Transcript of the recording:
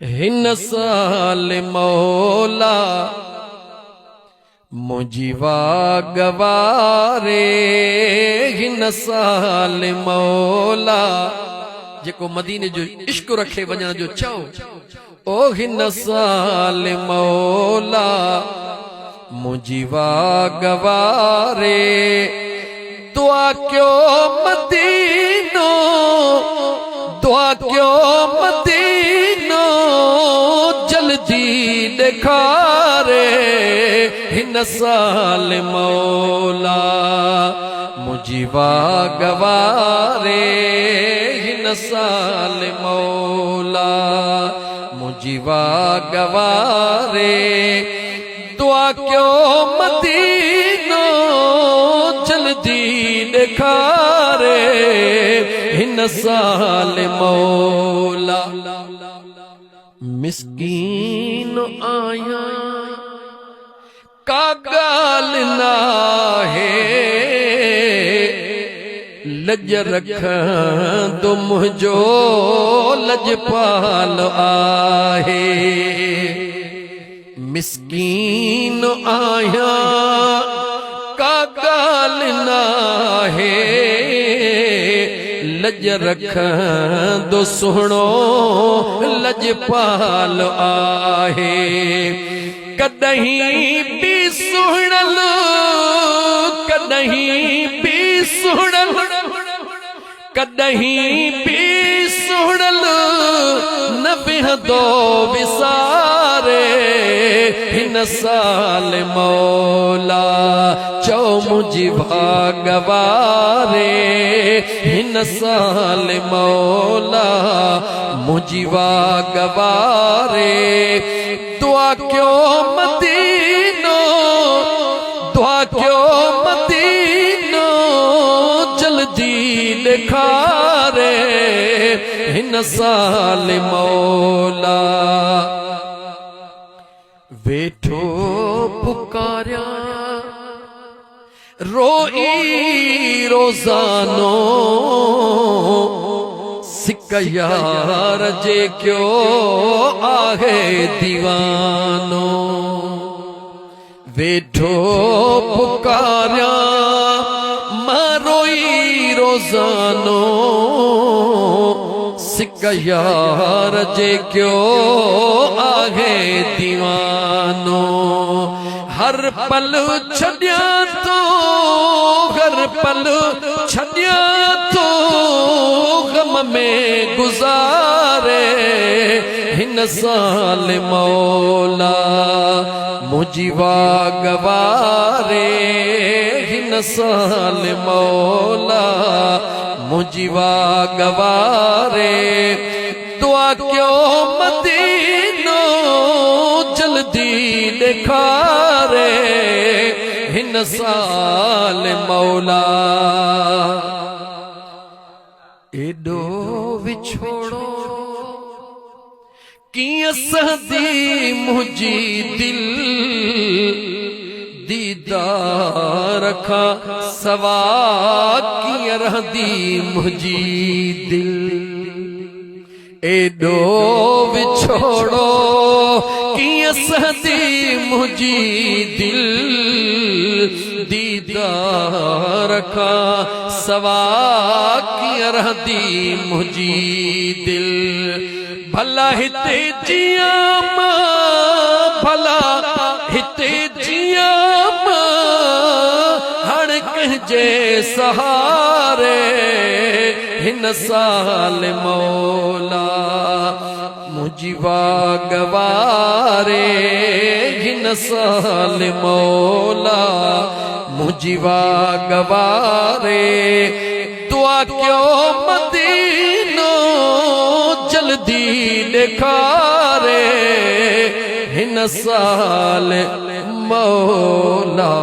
हिन साल मौला मुझी वागवारे हिन साल मौला जेको मदीने जो इश्क रखे वञण जो चओ ओ हिन साल मौला मुझी वागवारे दुआ क्यों मदीनो दुआ क्यों मदीनो जल्दी दिखारे हिन साल मौला मुझी वागवारे हिन साल मौला मुझी वागवारे दुआ क्यों मदीनो जल्दी दिखारे हिन साल मौला मिस्कीन आया का गाल ना है लज रख तो मुझो लजपाल आहे मिस्कीन आया का गाल ना है लज रख दो सुहणो लजपाल आहे कदहीं भी सुहणल कदहीं भी सुहणल कदहीं भी सुहणल न बिहदो विसारे हिन साल मौला चौ मुझी भागवारे हिन साल मौला मुझी वागवारे दुआ क्यों मदीनो दुआ क्यों मदीनो जल्दी दिखारे हिन साल मौला वेठो पुकारिया रोई रोजानो सिक यार जे क्यों आहे दीवानो वेठो पुकारिया मारोई रोजानो सिक यार जे क्यों आहे दीवानो हर पल छड़िया तो हर पल छड़िया तो गम में गुजारे हिन साल मौला मुझी वागवारे हिन साल मौला मुझी वागवारे दुआ क्यों मदीनो जल्दी दिखारे हिन साल मौला एडो विछोड़ो किया सहदी मुझी दिल दीदार खा सवा किया रहदी मुझी दिल एडो विछोड़ो किया सहदी मुझी दिल दीदार खा सवा किया रहदी मुझी दिल भला हिते जिया भला हिते जिया हर कहजे सहारे हिन साल मौला मुझी वागवारे हिन साल मौला मुझी वागवारे दुआ क्यों मदीनो जल्दी दिखारे हिन साल मौला